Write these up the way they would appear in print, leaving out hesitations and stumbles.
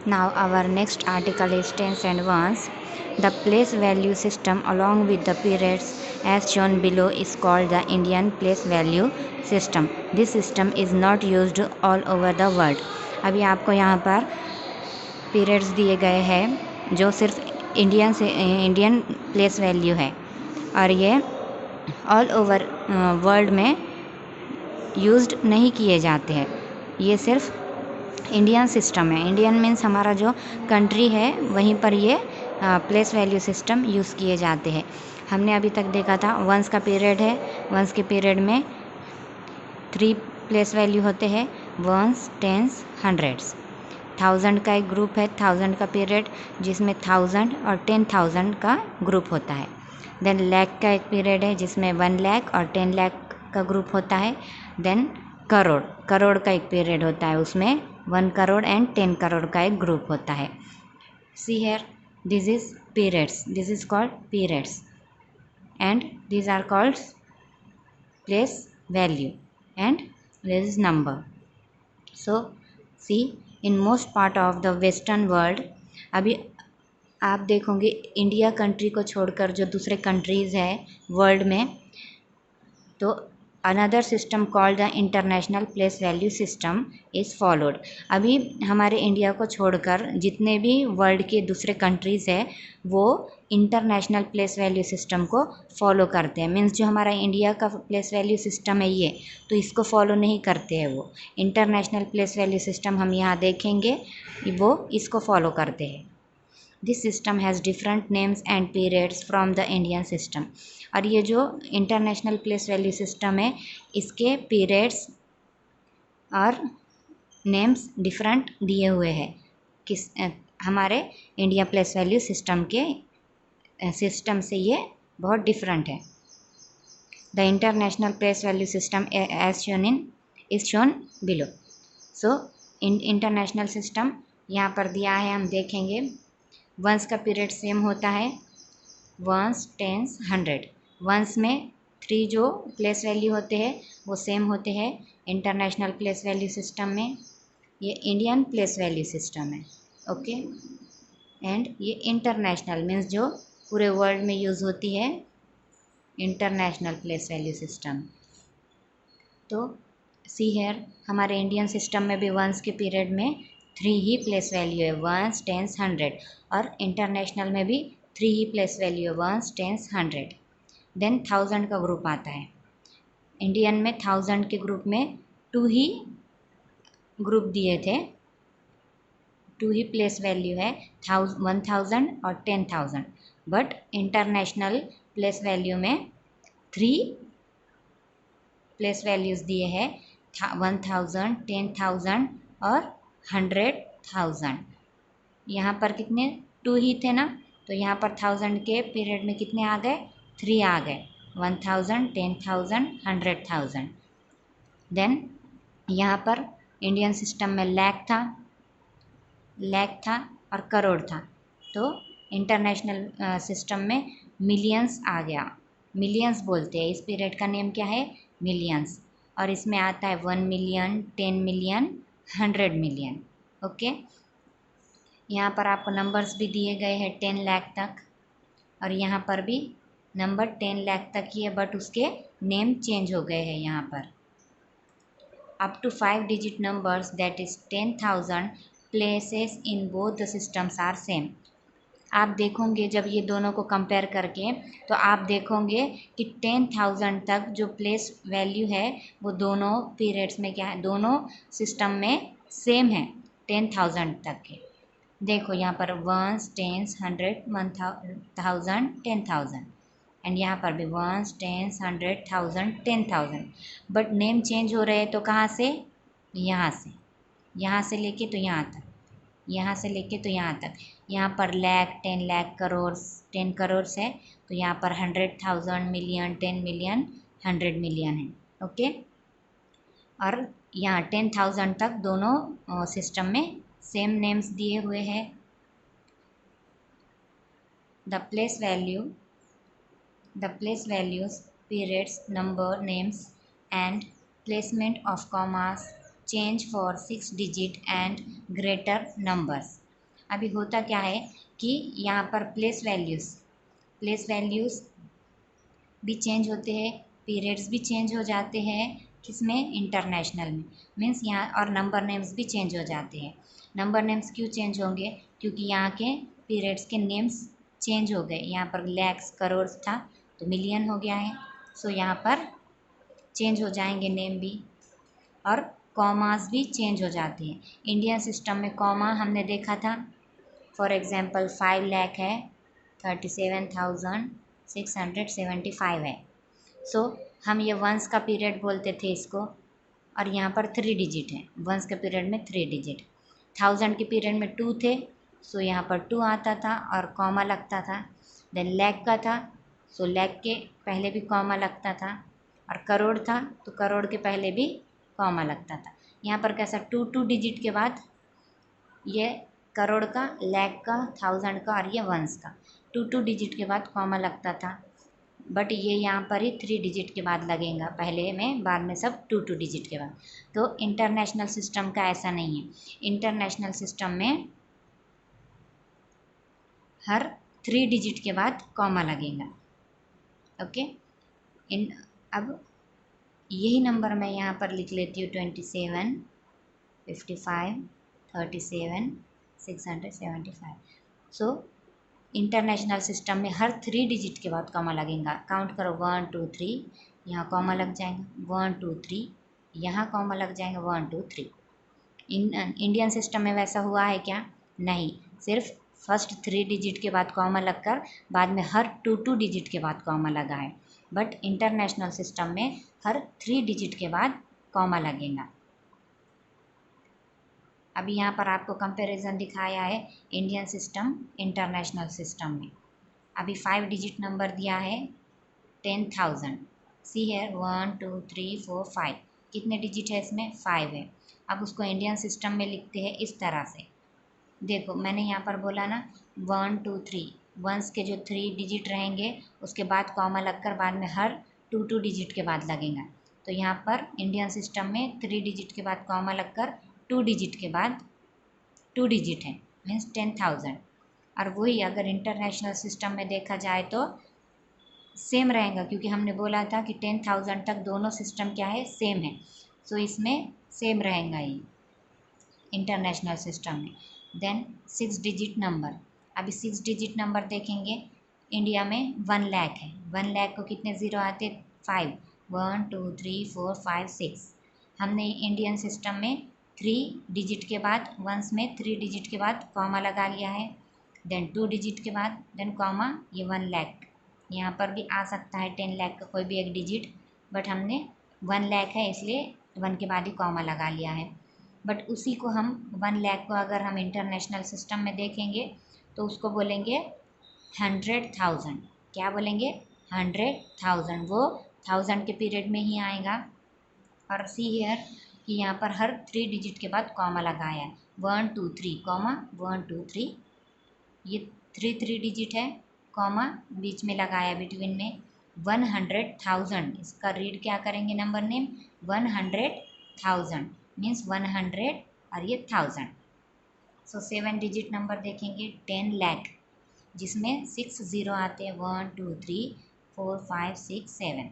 Now our next article is tens and ones. The place value system along with the periods as shown below is called the Indian place value system. This system is not used all over the world. अभी आपको यहाँ पर periods दिए गए हैं जो सिर्फ Indian place value है और ये ऑल ओवर वर्ल्ड में यूज्ड नहीं किए जाते हैं। ये सिर्फ इंडियन सिस्टम है। इंडियन मीन्स हमारा जो कंट्री है वहीं पर ये प्लेस वैल्यू सिस्टम यूज़ किए जाते हैं। हमने अभी तक देखा था वंस का पीरियड है। वंस के पीरियड में 3 प्लेस वैल्यू होते हैं, वंस, टेंस, हंड्रेड्स। 1000 का एक ग्रुप है, 1000 का पीरियड जिसमें 1000 और 10,000 का ग्रुप होता है। देन लाख का एक पीरियड है जिसमें 1 लाख और 10 लाख का ग्रुप होता है। देन करोड़ का एक पीरियड होता है, उसमें 1 करोड़ एंड 10 करोड़ का एक ग्रुप होता है। See here, this is periods, this is called periods and these are called place value and this is number. So see, in most part of the western world, अभी आप देखोगे इंडिया कंट्री को छोड़कर जो दूसरे countries है world में, तो another system called the international place value system is followed. अभी हमारे इंडिया को छोड़कर जितने भी वर्ल्ड के दूसरे कंट्रीज़ है वो इंटरनेशनल प्लेस वैल्यू सिस्टम को फॉलो करते हैं। मीन्स जो हमारा इंडिया का प्लेस वैल्यू सिस्टम है ये, तो इसको फॉलो नहीं करते हैं वो। इंटरनेशनल प्लेस वैल्यू सिस्टम हम यहाँ देखेंगे वो इसको फॉलो करते हैं। This system has different names and periods from the Indian system. और ये जो इंटरनेशनल प्लेस वैल्यू सिस्टम है इसके पीरियड्स और नेम्स डिफरेंट दिए हुए हैं हमारे इंडिया प्लेस वैल्यू सिस्टम के सिस्टम से ये बहुत डिफरेंट है। The international place value system as shown is shown below. So international system यहाँ पर दिया है, हम देखेंगे। वंस का पीरियड सेम होता है, वंस, टेंस, हंड्रेड। वंस में 3 जो प्लेस वैल्यू होते हैं वो सेम होते हैं इंटरनेशनल प्लेस वैल्यू सिस्टम में। ये इंडियन प्लेस वैल्यू सिस्टम है, ओके। एंड ये इंटरनेशनल मीन्स जो पूरे वर्ल्ड में यूज़ होती है इंटरनेशनल प्लेस वैल्यू सिस्टम। तो सी हेयर, हमारे इंडियन सिस्टम में भी वंस के पीरियड में 3 ही प्लेस वैल्यू है, वंस, टेंस, हंड्रेड। और इंटरनेशनल में भी 3 ही प्लेस वैल्यू है, वंस, टेंस, हंड्रेड। देन 1000 का ग्रुप आता है। इंडियन में 1000 के ग्रुप में 2 ही ग्रुप दिए थे, 2 ही प्लेस वैल्यू है, 1000 और 10,000। बट इंटरनेशनल प्लेस वैल्यू में 3 प्लेस वैल्यूज़ दिए हैं, 1000, 10,000 और 100,000। यहाँ पर कितने 2 ही थे ना, तो यहाँ पर 1000 के पीरियड में कितने आ गए, 3 आ गए, 1000, 10,000, 100,000। देन यहाँ पर इंडियन सिस्टम में लाख था और करोड़ था, तो इंटरनेशनल सिस्टम में मिलियंस आ गया। मिलियंस बोलते हैं, इस पीरियड का नेम क्या है, मिलियंस। और इसमें आता है 1 मिलियन, 10 मिलियन, 100 मिलियन, ओके। यहाँ पर आपको नंबर्स भी दिए गए हैं 10 लाख तक, और यहाँ पर भी नंबर 10 लाख तक ही है, बट उसके नेम चेंज हो गए हैं यहाँ पर। Up to 5 digit numbers that is 10,000 places in both the systems are same. आप देखोगे जब ये दोनों को कंपेयर करके, तो आप देखोगे कि 10,000 तक जो प्लेस वैल्यू है वो दोनों पीरियड्स में क्या है, दोनों सिस्टम में सेम है 10,000 तक के। देखो यहाँ पर वंस, टेंस, 100, 1000, 10,000 एंड यहाँ पर भी ones, tens, 100, 1000, 10,000। But name change हो रहे हैं, तो कहाँ से, यहाँ से लेके तो यहाँ तक, यहाँ से लेके तो यहाँ तक। यहाँ पर लाख, 10 लाख, करोड़, 10 करोड़ है, तो यहाँ पर 100,000, मिलियन, 10 मिलियन, 100 मिलियन है, ओके। और यहाँ 10,000 तक दोनों सिस्टम में सेम नेम्स दिए हुए हैं। The place values, periods, number, names and placement of commas change for 6 digit and greater numbers. अभी होता क्या है कि यहाँ पर प्लेस वैल्यूज़ भी चेंज होते हैं, पीरियड्स भी चेंज हो जाते हैं, किसमें, इंटरनेशनल में, मीन्स यहाँ, और नंबर नेम्स भी चेंज हो जाते हैं। नंबर नेम्स क्यों चेंज होंगे, क्योंकि यहाँ के पीरियड्स के नेम्स चेंज हो गए। यहाँ पर लैक्स करोड़ था तो मिलियन हो गया है, सो यहाँ पर चेंज हो जाएंगे नेम भी, और कॉमास भी चेंज हो जाते हैं। इंडियन सिस्टम में कॉमा हमने देखा था, फॉर एग्जांपल 5 लाख है, 37,675 है। सो हम ये वंस का पीरियड बोलते थे इसको, और यहाँ पर 3 डिजिट है, वंस के पीरियड में 3 डिजिट। 1000 के पीरियड में 2 थे, सो यहाँ पर 2 आता था और कॉमा लगता था। देन लैख का था, सो लैख के पहले भी कॉमा लगता था, और करोड़ था तो करोड़ के पहले भी कॉमा लगता था। यहाँ पर कैसा, 2 डिजिट के बाद ये करोड़ का, लैख का, 1000 का और ये वंस का 2 डिजिट के बाद कॉमा लगता था। बट ये यहाँ पर ही 3 डिजिट के बाद लगेगा, पहले में, बाद में सब 2 डिजिट के बाद। तो इंटरनेशनल सिस्टम का ऐसा नहीं है। इंटरनेशनल सिस्टम में हर 3 डिजिट के बाद कॉमा लगेगा। ओके, अब यही नंबर मैं यहाँ पर लिख लेती हूँ, 27, 55, 37, 675। सो इंटरनेशनल सिस्टम में हर 3 डिजिट के बाद कॉमा लगेगा। काउंट करो, 1 2 3, यहाँ कॉमा लग जाएगा, 1 2 3, यहाँ कॉमा लग जाएगा, 1 2 3। इंडियन सिस्टम में वैसा हुआ है क्या, नहीं, सिर्फ फर्स्ट 3 डिजिट के बाद कॉमा लगकर बाद में हर 2 डिजिट के बाद कॉमा लगा है। बट इंटरनेशनल सिस्टम में हर 3 डिजिट के बाद कॉमा लगेगा। अभी यहाँ पर आपको कंपैरिजन दिखाया है इंडियन सिस्टम इंटरनेशनल सिस्टम में। अभी 5 डिजिट नंबर दिया है 10,000, सी है 1 2 3 4 5, कितने डिजिट है इसमें, 5 है। अब उसको इंडियन सिस्टम में लिखते हैं इस तरह से, देखो मैंने यहाँ पर बोला ना 1 2 3, वंस के जो 3 डिजिट रहेंगे उसके बाद कॉमा लगकर बाद में हर 2 डिजिट के बाद लगेगा। तो यहाँ पर इंडियन सिस्टम में 3 डिजिट के बाद कॉमा लगकर 2 डिजिट के बाद 2 डिजिट है, मीन्स 10,000। और वही अगर इंटरनेशनल सिस्टम में देखा जाए तो सेम रहेगा, क्योंकि हमने बोला था कि 10,000 तक दोनों सिस्टम क्या है, सेम है। सो इसमें सेम रहेगा ही इंटरनेशनल सिस्टम में। देन 6 डिजिट नंबर, अभी 6 डिजिट नंबर देखेंगे। इंडिया में 1 लाख है, 1 लाख को कितने ज़ीरो आते, 5, 1 2 3 4 5 6। हमने इंडियन सिस्टम में 3 डिजिट के बाद, वंस में 3 डिजिट के बाद कॉमा लगा लिया है, देन 2 डिजिट के बाद देन कॉमा, ये 1 लाख। यहाँ पर भी आ सकता है 10 लाख का कोई भी एक डिजिट, बट हमने 1 लाख है इसलिए 1 के बाद ही कॉमा लगा लिया है। बट उसी को हम 1 लाख को अगर हम इंटरनेशनल सिस्टम में देखेंगे तो उसको बोलेंगे 100,000। क्या बोलेंगे, 100,000, वो 1000 के पीरियड में ही आएगा। और सी हियर कि यहाँ पर हर 3 डिजिट के बाद कॉमा लगाया है, 1 2 3 कॉमा 1 2 3, ये 3 डिजिट है, कॉमा बीच में लगाया बिटवीन में 100,000। इसका रीड क्या करेंगे नंबर नेम, 100,000 मीन्स 100 और ये 1000। सो 7 डिजिट नंबर देखेंगे 10 लाख, जिसमें 6 ज़ीरो आते हैं, 1 2 3 4 5 6 7।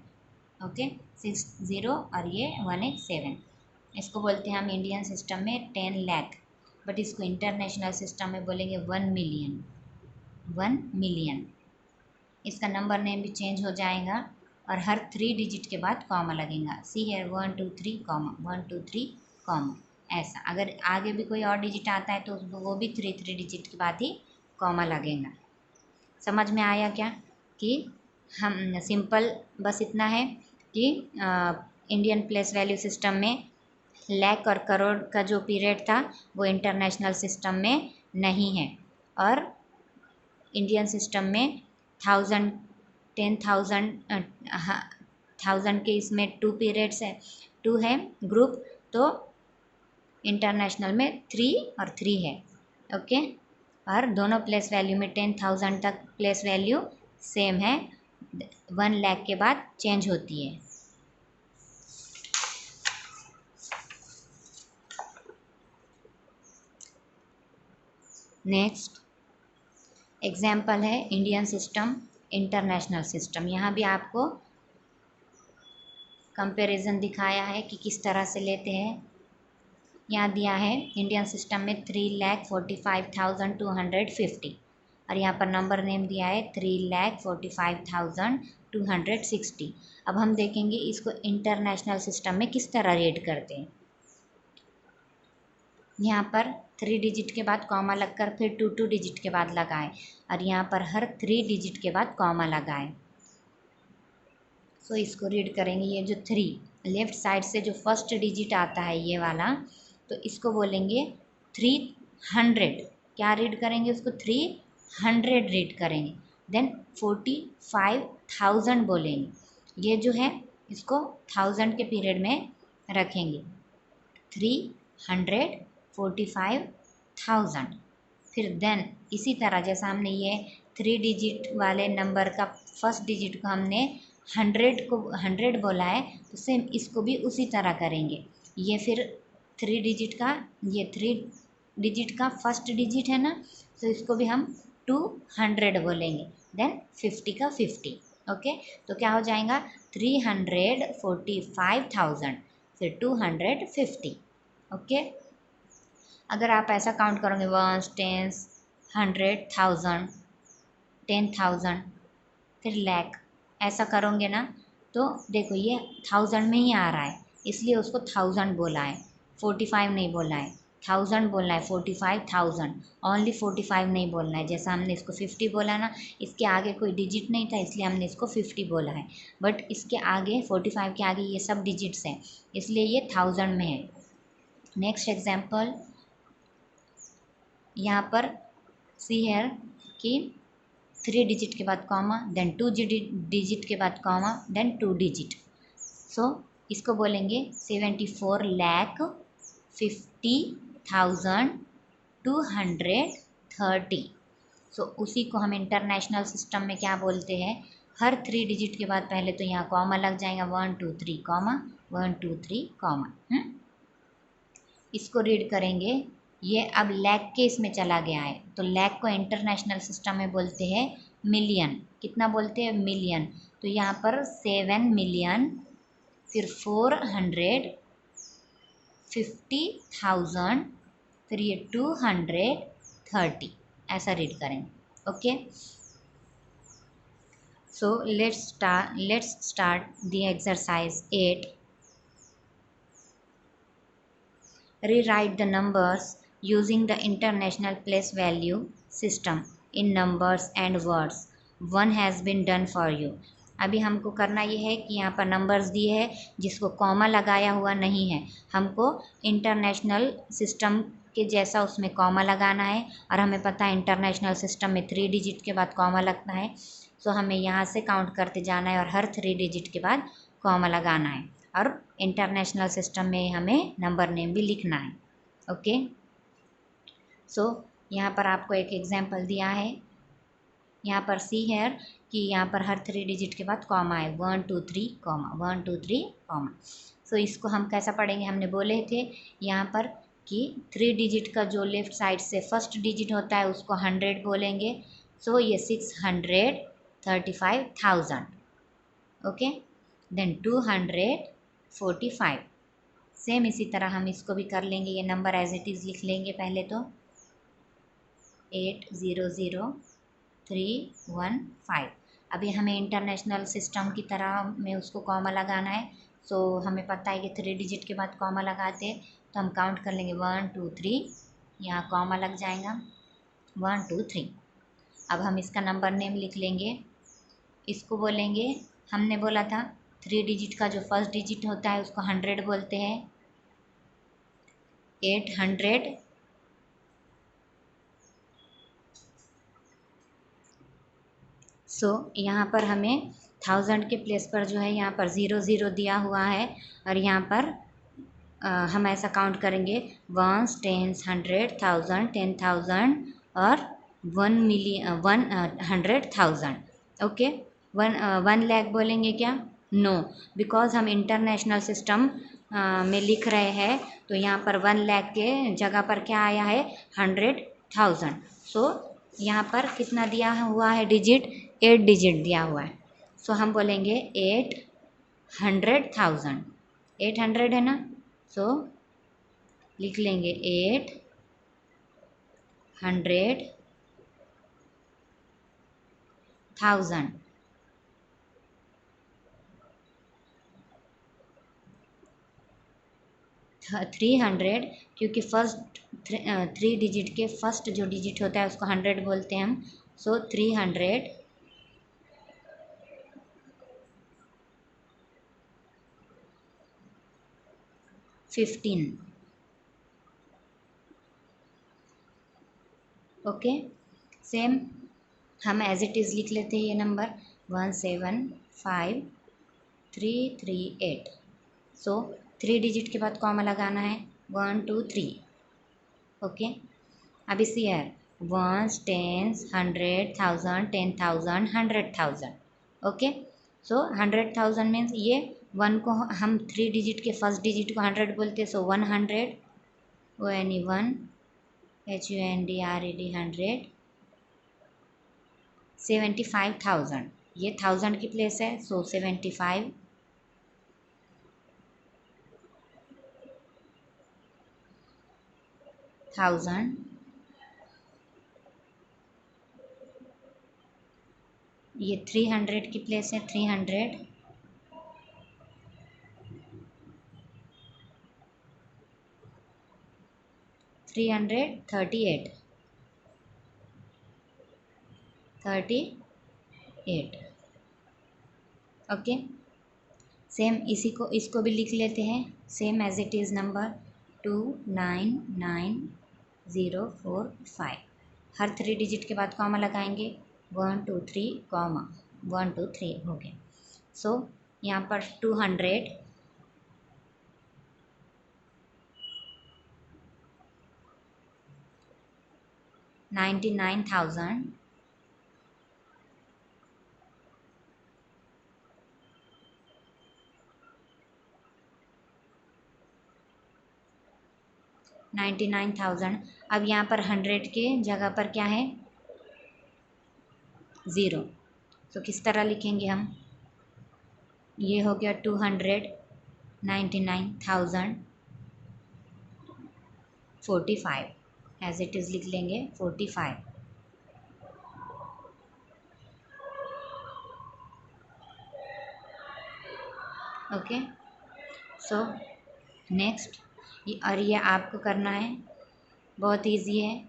ओके, 6 ज़ीरो और ये 1 1 7। इसको बोलते हैं हम इंडियन सिस्टम में 10 लाख, बट इसको इंटरनेशनल सिस्टम में बोलेंगे 1 मिलियन, 1 मिलियन। इसका नंबर नेम भी चेंज हो जाएगा और हर 3 डिजिट के बाद कॉमा लगेगा, सी है 1 2 3 कॉमा 1 2 3 कॉमा, ऐसा। अगर आगे भी कोई और डिजिट आता है तो वो भी 3 डिजिट के बाद ही कॉमा लगेगा। समझ में आया क्या, कि हम सिंपल बस इतना है कि इंडियन प्लेस वैल्यू सिस्टम में लाख और करोड़ का जो पीरियड था वो इंटरनेशनल सिस्टम में नहीं है, और इंडियन सिस्टम में 1000 10,000 1000 के इसमें 2 पीरियड्स है, 2 है ग्रुप, तो इंटरनेशनल में 3 और 3 है। ओके, और दोनों प्लेस वैल्यू में 10,000 तक प्लेस वैल्यू सेम है, 1 लाख के बाद चेंज होती है। नेक्स्ट एग्जाम्पल है इंडियन सिस्टम, इंटरनेशनल सिस्टम। यहाँ भी आपको कंपैरिजन दिखाया है कि किस तरह से लेते हैं। यहाँ दिया है इंडियन सिस्टम में 3,45,250 और यहाँ पर नंबर नेम दिया है 3,45,260। अब हम देखेंगे इसको इंटरनेशनल सिस्टम में किस तरह रेट करते हैं। यहाँ पर 3 डिजिट के बाद कॉमा लगकर फिर 2 डिजिट के बाद लगाएं और यहाँ पर हर 3 डिजिट के बाद कॉमा लगाएं। सो इसको रीड करेंगे। ये जो 3 लेफ्ट साइड से जो फर्स्ट डिजिट आता है ये वाला, तो इसको बोलेंगे 300। क्या रीड करेंगे उसको? 300 रीड करेंगे। देन 45,000 बोलेंगे। ये जो है इसको 1000 के पीरियड में रखेंगे। 300 45,000। फिर देन इसी तरह जैसा हमने ये 3 डिजिट वाले नंबर का फर्स्ट डिजिट को हमने 100 बोला है, तो सेम इसको भी उसी तरह करेंगे। ये फिर 3 डिजिट का, ये 3 डिजिट का फर्स्ट डिजिट है ना, तो इसको भी हम 200 बोलेंगे। देन 50 का 50। ओके, तो क्या हो जाएगा? 345,000 फिर 250। ओके, अगर आप ऐसा काउंट करोगे 1 10 100 1000 10,000 फिर लाख ऐसा करोगे ना, तो देखो ये 1000 में ही आ रहा है, इसलिए उसको 1000 बोला है, 45 नहीं बोला है। 1000 बोलना है, 45,000 ओनली, 45 नहीं बोलना है। जैसा हमने इसको 50 बोला ना, इसके आगे कोई डिजिट नहीं था इसलिए हमने इसको 50 बोला है, बट इसके आगे 45 के आगे ये सब डिजिट्स हैं, इसलिए ये 1000 में है। नेक्स्ट एग्जाम्पल, यहाँ पर सी है कि 3 डिजिट के बाद कॉमा, देन 2 डिजिट के बाद कॉमा, देन 2 डिजिट। सो इसको बोलेंगे 74,50,230। सो उसी को हम इंटरनेशनल सिस्टम में क्या बोलते हैं? हर 3 डिजिट के बाद पहले तो यहाँ कॉमा लग जाएगा, 1 2 3 कॉमा, 1 2 3 कॉमा। इसको रीड करेंगे। ये अब लैख के इसमें चला गया है, तो लैख को इंटरनेशनल सिस्टम में बोलते हैं मिलियन। कितना बोलते हैं? मिलियन। तो यहाँ पर 7 मिलियन, फिर 450,000, फिर ये 230, ऐसा रीड करेंगे। Okay, so let's start the exercise 8। Rewrite the numbers using the International Place Value System in numbers and words. One has been done for you. अभी हमको करना ये है कि यहाँ पर नंबर्स दिए है जिसको कॉमा लगाया हुआ नहीं है, हमको इंटरनेशनल सिस्टम के जैसा उसमें कॉमा लगाना है, और हमें पता है इंटरनेशनल सिस्टम में 3 डिजिट के बाद कॉमा लगता है। सो हमें यहाँ से काउंट करते जाना है और हर 3 डिजिट के बाद कॉमा लगाना है, और इंटरनेशनल सिस्टम में हमें नंबर नेम भी लिखना है। ओके, सो यहाँ पर आपको एक एग्जांपल दिया है। यहाँ पर सी है कि यहाँ पर हर 3 डिजिट के बाद कॉमा है, 1 2 3 कॉमा, 1 2 3 कॉमा। सो इसको हम कैसा पढ़ेंगे? हमने बोले थे यहाँ पर कि 3 डिजिट का जो लेफ्ट साइड से फर्स्ट डिजिट होता है उसको 100 बोलेंगे। सो ये 635,000। Okay, then 245। सेम इसी तरह हम इसको भी कर लेंगे। ये नंबर एज इट इज़ लिख लेंगे पहले तो, 800315। अभी हमें इंटरनेशनल सिस्टम की तरह में उसको कॉमा लगाना है। सो हमें पता है कि 3 डिजिट के बाद कॉमा लगाते हैं, तो हम काउंट कर लेंगे 1 2 3, यहाँ कॉमा लग जाएगा 1 2 3। अब हम इसका नंबर नेम लिख लेंगे। इसको बोलेंगे, हमने बोला था 3 डिजिट का जो फर्स्ट डिजिट होता है उसको 100 बोलते हैं, 800। सो यहाँ पर हमें 1000 के प्लेस पर जो है यहाँ पर 00 दिया हुआ है, और यहाँ पर हम ऐसा काउंट करेंगे 1 10 100 1000 10,000 और 100,000। ओके, 1 लाख बोलेंगे क्या? नो, बिकॉज हम इंटरनेशनल सिस्टम में लिख रहे हैं, तो यहाँ पर 1 लाख के जगह पर क्या आया है? 100,000। सो यहाँ पर कितना दिया हुआ है डिजिट, 8 डिजिट दिया हुआ है। सो हम बोलेंगे 800,000, 800 है ना, सो लिख लेंगे 800,000। 300 क्योंकि फर्स्ट 3 डिजिट के फर्स्ट जो डिजिट होता है उसको 100 बोलते हैं हम। सो 315। ओके, सेम हम एज इट इज़ लिख लेते हैं ये नंबर 175,338। सो 3 डिजिट के बाद कॉमा लगाना है, 1 2 3। ओके, अब इसी है वंस, टेंस, 100,000, 10,000, 100,000। ओके, सो 100,000 मीन्स ये 1 को हम 3 डिजिट के फर्स्ट डिजिट को 100 बोलते हैं। सो 100, ONE 1, HUNDRED 100, 75,000, ये 1000 की प्लेस है। सो 75,000, ये 300 की प्लेस है, 300, 338, 38। ओके, सेम इसी को इसको भी लिख लेते हैं, same as it is number 299045। हर 3 डिजिट के बाद कॉमा लगाएंगे, 1 2 3 कॉमा 1 2 3 हो गया। सो यहाँ पर 200, 99,000, 99,000। अब यहाँ पर 100 के जगह पर क्या है, 0। तो किस तरह लिखेंगे हम, ये हो गया 299,045, एज इट इज़ लिख लेंगे 45। ओके, सो नेक्स्ट, और ये आपको करना है, बहुत इजी है।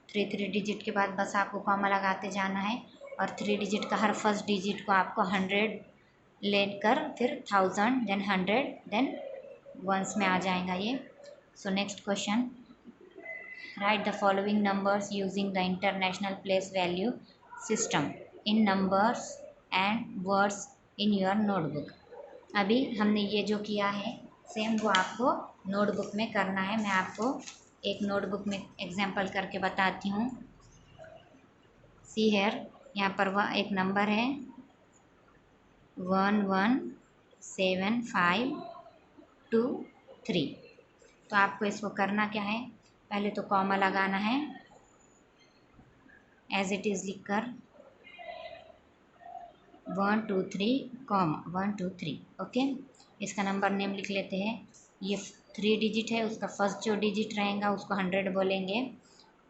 3 डिजिट के बाद बस आपको कॉमा लगाते जाना है, और 3 डिजिट का हर फर्स्ट डिजिट को आपको 100 लेकर फिर 1000 देन 100 देन वंस में आ जाएगा ये। So next question, right the following numbers using the international place value system in numbers and words in your notebook. अभी हमने ये जो किया है सेम वो आपको नोटबुक में करना है। मैं आपको एक नोटबुक में एग्जांपल करके बताती हूँ। सी हेयर, यहाँ पर वह एक नंबर है 117523। तो आपको इसको करना क्या है, पहले तो कॉमा लगाना है, एज इट इज़ लिख कर 1 2 3 कॉमा 1 2 3। ओके, इसका नंबर नेम लिख लेते हैं। ये 3 डिजिट है, उसका फर्स्ट जो डिजिट रहेगा उसको 100 बोलेंगे,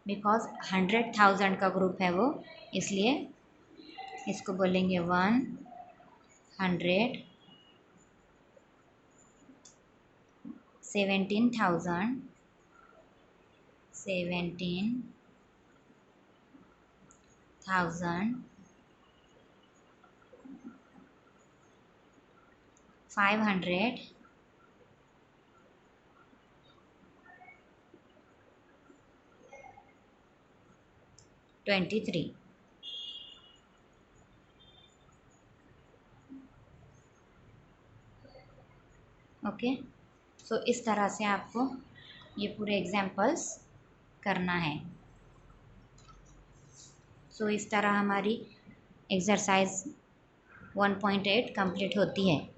बिकॉज 100,000 का ग्रुप है वो, इसलिए इसको बोलेंगे 100, 17,000, 17,000, 500, 23। ओके, सो इस तरह से आपको ये पूरे एग्जाम्पल्स करना है। सो इस तरह हमारी एक्सरसाइज 1.8 कंप्लीट होती है।